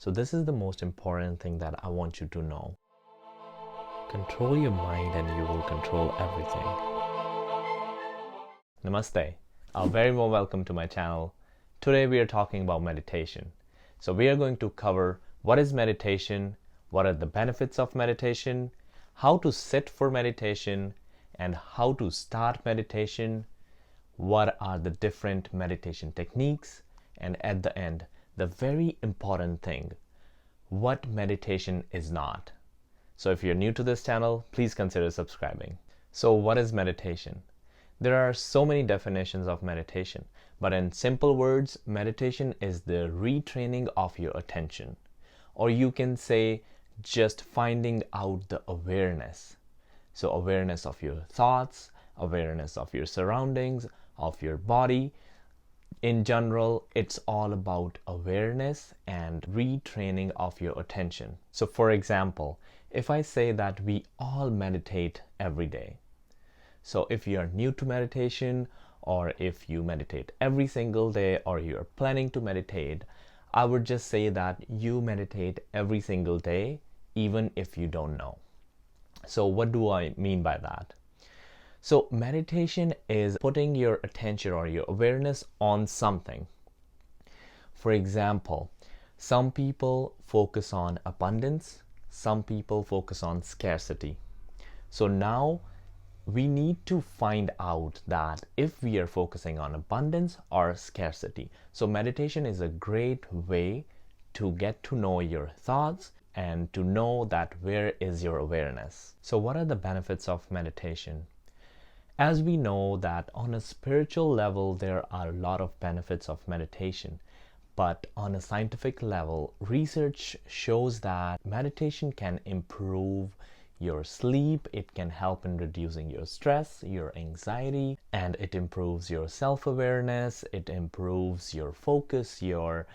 So this is the most important thing that I want you to know. Control your mind and you will control everything. Namaste. A very warm welcome to my channel. Today we are talking about meditation. So we are going to cover what is meditation, what are the benefits of meditation, how to sit for meditation, and how to start meditation, what are the different meditation techniques, and at the end, the very important thing, what meditation is not. So if you're new to this channel, please consider subscribing. So what is meditation? There are so many definitions of meditation, but in simple words, meditation is the retraining of your attention. Or you can say just finding out the awareness. So awareness of your thoughts, awareness of your surroundings, of your body. In general, it's all about awareness and retraining of your attention. So for example, if I say that we all meditate every day. So if you are new to meditation, or if you meditate every single day, or you're planning to meditate, I would just say that you meditate every single day, even if you don't know. So what do I mean by that? So meditation is putting your attention or your awareness on something. For example, some people focus on abundance, some people focus on scarcity. So now we need to find out that if we are focusing on abundance or scarcity. So meditation is a great way to get to know your thoughts and to know that where is your awareness. So what are the benefits of meditation? As we know that on a spiritual level, there are a lot of benefits of meditation. But on a scientific level, research shows that meditation can improve your sleep, it can help in reducing your stress, your anxiety, and it improves your self-awareness, it improves your focus, your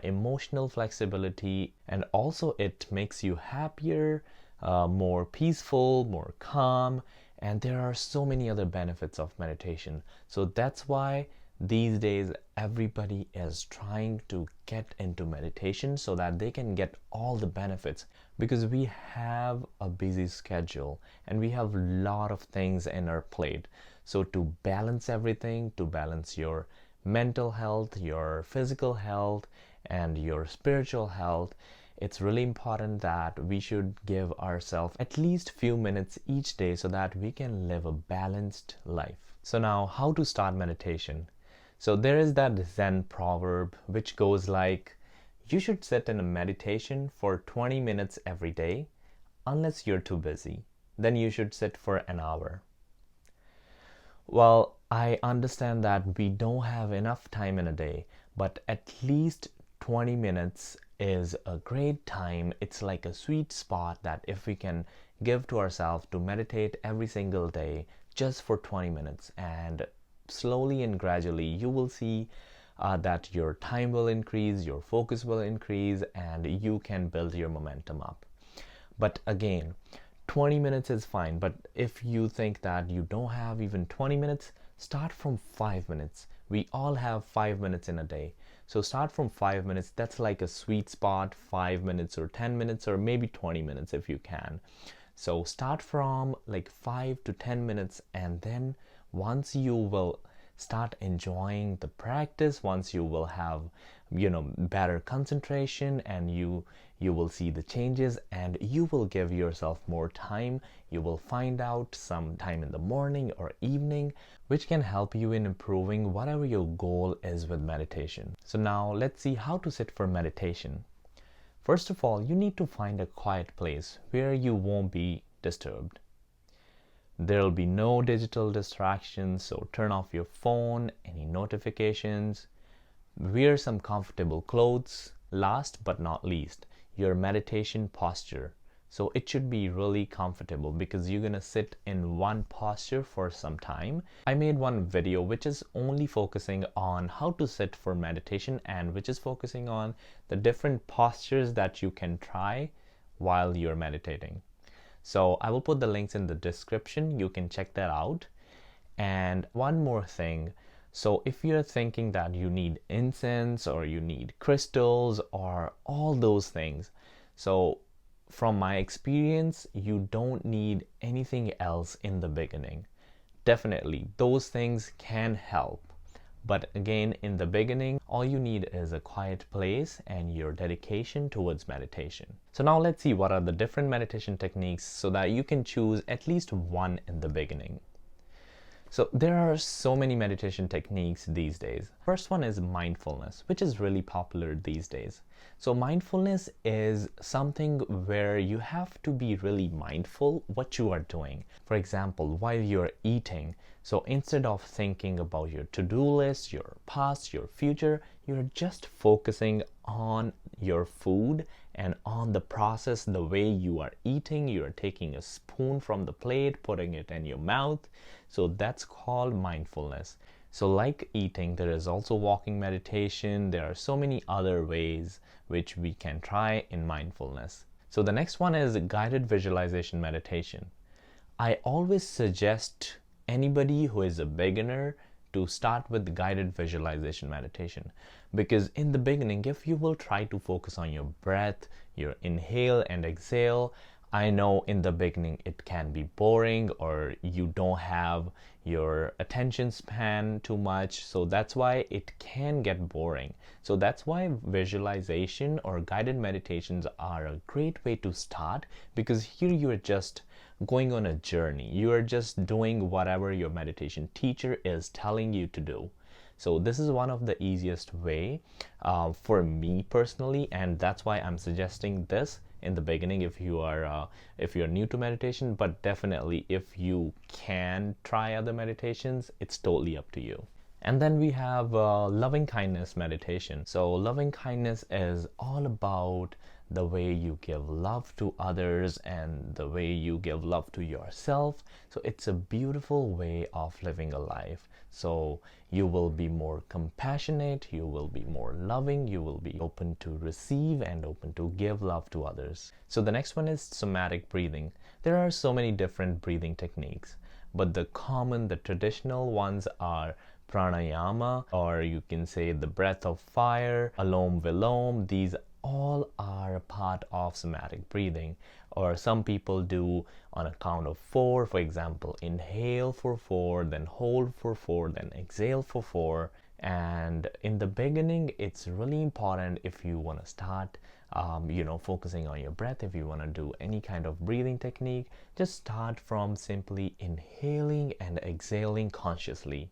emotional flexibility, and also it makes you happier, more peaceful, more calm, and there are so many other benefits of meditation. So that's why these days everybody is trying to get into meditation so that they can get all the benefits, because we have a busy schedule and we have a lot of things in our plate. So to balance everything, to balance your mental health, your physical health, and your spiritual health, it's really important that we should give ourselves at least few minutes each day so that we can live a balanced life. So now, how to start meditation? So there is that Zen proverb which goes like, you should sit in a meditation for 20 minutes every day, unless you're too busy. Then you should sit for an hour. Well, I understand that we don't have enough time in a day, but at least 20 minutes is a great time. It's like a sweet spot that if we can give to ourselves to meditate every single day just for 20 minutes, and slowly and gradually you will see that your time will increase, your focus will increase, and you can build your momentum up. But again, 20 minutes is fine, but if you think that you don't have even 20 minutes, start from 5 minutes. We all have 5 minutes in a day. So start from 5 minutes. That's like a sweet spot, 5 minutes or 10 minutes or maybe 20 minutes if you can. So start from like 5 to 10 minutes, and then once you will start enjoying the practice, once you will have better concentration, and you will see the changes, and you will give yourself more time. You will find out some time in the morning or evening which can help you in improving whatever your goal is with meditation. So now let's see how to sit for meditation. First of all, you need to find a quiet place where you won't be disturbed. There will be no digital distractions, so turn off your phone, any notifications. Wear some comfortable clothes. Last but not least, your meditation posture. So it should be really comfortable because you're gonna sit in one posture for some time. I made one video which is only focusing on how to sit for meditation, and which is focusing on the different postures that you can try while you're meditating. So I will put the links in the description. You can check that out. And one more thing. So if you're thinking that you need incense or you need crystals or all those things, so from my experience, you don't need anything else in the beginning. Definitely, those things can help. But again, in the beginning, all you need is a quiet place and your dedication towards meditation. So now let's see what are the different meditation techniques so that you can choose at least one in the beginning. So there are so many meditation techniques these days. First one is mindfulness, which is really popular these days. So mindfulness is something where you have to be really mindful what you are doing. For example, while you're eating, so instead of thinking about your to-do list, your past, your future, you're just focusing on your food and on the process, the way you are eating. You're taking a spoon from the plate, putting it in your mouth. So that's called mindfulness. So like eating, there is also walking meditation. There are so many other ways which we can try in mindfulness. So the next one is guided visualization meditation. I always suggest anybody who is a beginner to start with guided visualization meditation, because in the beginning, if you will try to focus on your breath, your inhale and exhale, I know in the beginning it can be boring or you don't have your attention span too much, so that's why it can get boring. So that's why visualization or guided meditations are a great way to start, because here you are just going on a journey. You are just doing whatever your meditation teacher is telling you to do. So this is one of the easiest way for me personally, and that's why I'm suggesting this in the beginning if you're new to meditation. But definitely if you can try other meditations, it's totally up to you. And then we have loving kindness meditation. So loving kindness is all about the way you give love to others and the way you give love to yourself. So it's a beautiful way of living a life. So you will be more compassionate, you will be more loving, you will be open to receive and open to give love to others. So the next one is somatic breathing. There are so many different breathing techniques, but the traditional ones are pranayama, or you can say the breath of fire, alom vilom. These all are a part of somatic breathing. Or some people do on a count of 4, for example, inhale for 4, then hold for 4, then exhale for 4. And in the beginning, it's really important if you want to start focusing on your breath. If you want to do any kind of breathing technique, just start from simply inhaling and exhaling consciously.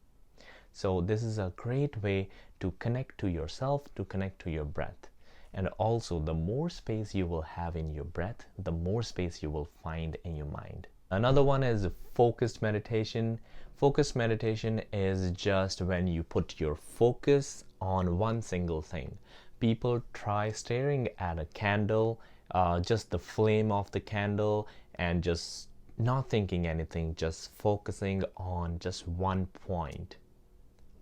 So this is a great way to connect to yourself, to connect to your breath. And also, the more space you will have in your breath, the more space you will find in your mind. Another one is focused meditation. Focused meditation is just when you put your focus on one single thing. People try staring at a candle, just the flame of the candle, and just not thinking anything, just focusing on just one point,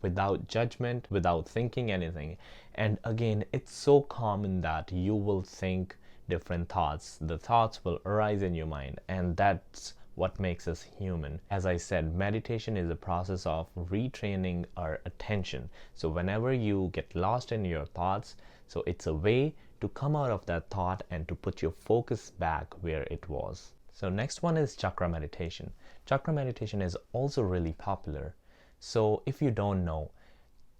without judgment, without thinking anything. And again, it's so common that you will think different thoughts. The thoughts will arise in your mind, and that's what makes us human. As I said, meditation is a process of retraining our attention. So whenever you get lost in your thoughts, so it's a way to come out of that thought and to put your focus back where it was. So next one is chakra meditation. Chakra meditation is also really popular. So if you don't know,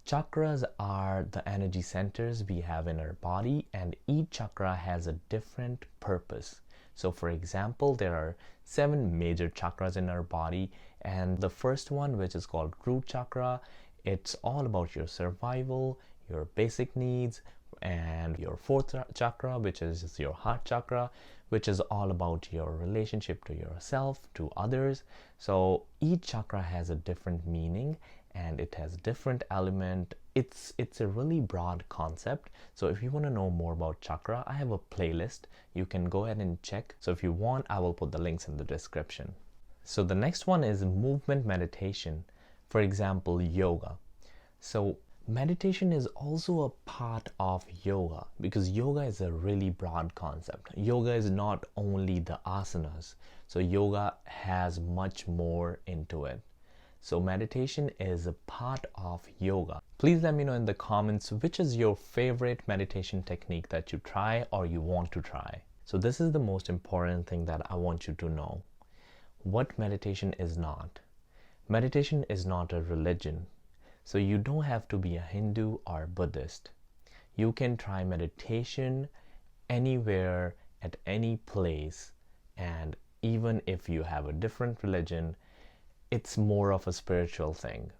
chakras are the energy centers we have in our body, and each chakra has a different purpose. So for example, there are 7 major chakras in our body, and the first one, which is called root chakra, it's all about your survival, your basic needs. And your fourth chakra, which is your heart chakra, which is all about your relationship to yourself, to others. So each chakra has a different meaning and it has different element. It's a really broad concept. So if you want to know more about chakra, I have a playlist. You can go ahead and check. So if you want, I will put the links in the description. So the next one is movement meditation. For example, yoga. So meditation is also a part of yoga, because yoga is a really broad concept. Yoga is not only the asanas. So yoga has much more into it. So meditation is a part of yoga. Please let me know in the comments which is your favorite meditation technique that you try or you want to try. So this is the most important thing that I want you to know. What meditation is not. Meditation is not a religion. So you don't have to be a Hindu or Buddhist. You can try meditation anywhere at any place, and even if you have a different religion, it's more of a spiritual thing.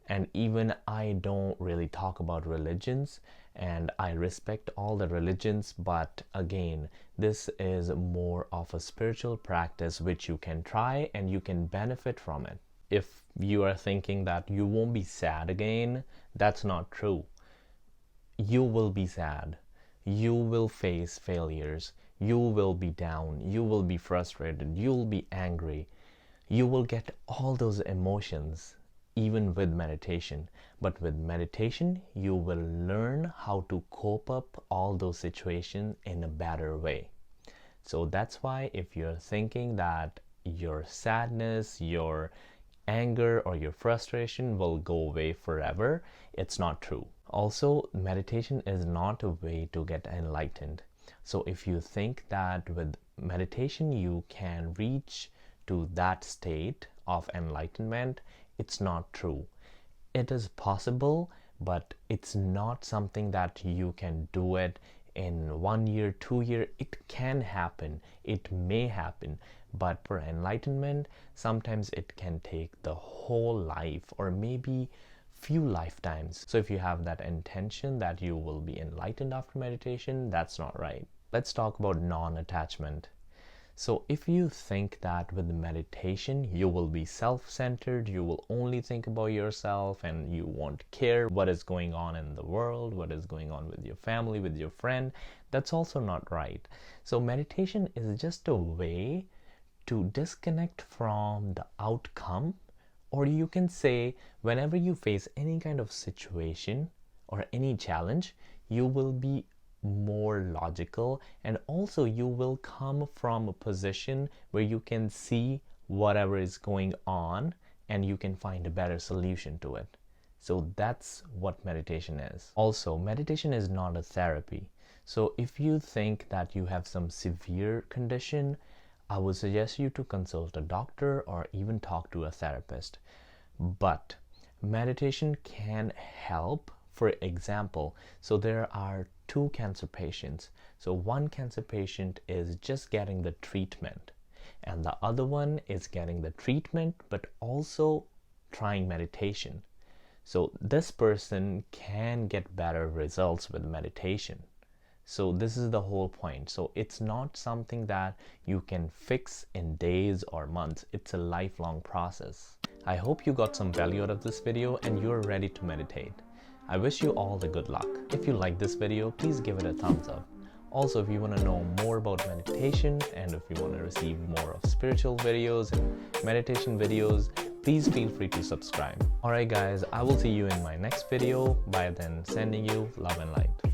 And even I don't really talk about religions, and I respect all the religions, but again, this is more of a spiritual practice which you can try and you can benefit from it. If you are thinking that you won't be sad again, that's not true. You will be sad. You will face failures. You will be down. You will be frustrated. You will be angry. You will get all those emotions even with meditation. But with meditation, you will learn how to cope up all those situations in a better way. So that's why if you're thinking that your sadness, your anger, or your frustration will go away forever, it's not true. Also, meditation is not a way to get enlightened. So if you think that with meditation you can reach to that state of enlightenment, it's not true. It is possible, but it's not something that you can do it in 1 year, 2 years. It can happen, it may happen, but for enlightenment, sometimes it can take the whole life or maybe few lifetimes. So if you have that intention that you will be enlightened after meditation, that's not right. Let's talk about non-attachment. So if you think that with meditation you will be self-centered, you will only think about yourself and you won't care what is going on in the world, what is going on with your family, with your friend, that's also not right. So meditation is just a way to disconnect from the outcome, or you can say whenever you face any kind of situation or any challenge, you will be more logical, and also you will come from a position where you can see whatever is going on and you can find a better solution to it. So that's what meditation is. Also, meditation is not a therapy. So if you think that you have some severe condition, I would suggest you to consult a doctor or even talk to a therapist. But meditation can help. For example, so there are 2 cancer patients. So one cancer patient is just getting the treatment, and the other one is getting the treatment but also trying meditation. So this person can get better results with meditation. So this is the whole point. So it's not something that you can fix in days or months. It's a lifelong process. I hope you got some value out of this video and you're ready to meditate. I wish you all the good luck. If you like this video, please give it a thumbs up. Also, if you want to know more about meditation and if you want to receive more of spiritual videos and meditation videos, please feel free to subscribe. Alright guys, I will see you in my next video. By then, sending you love and light.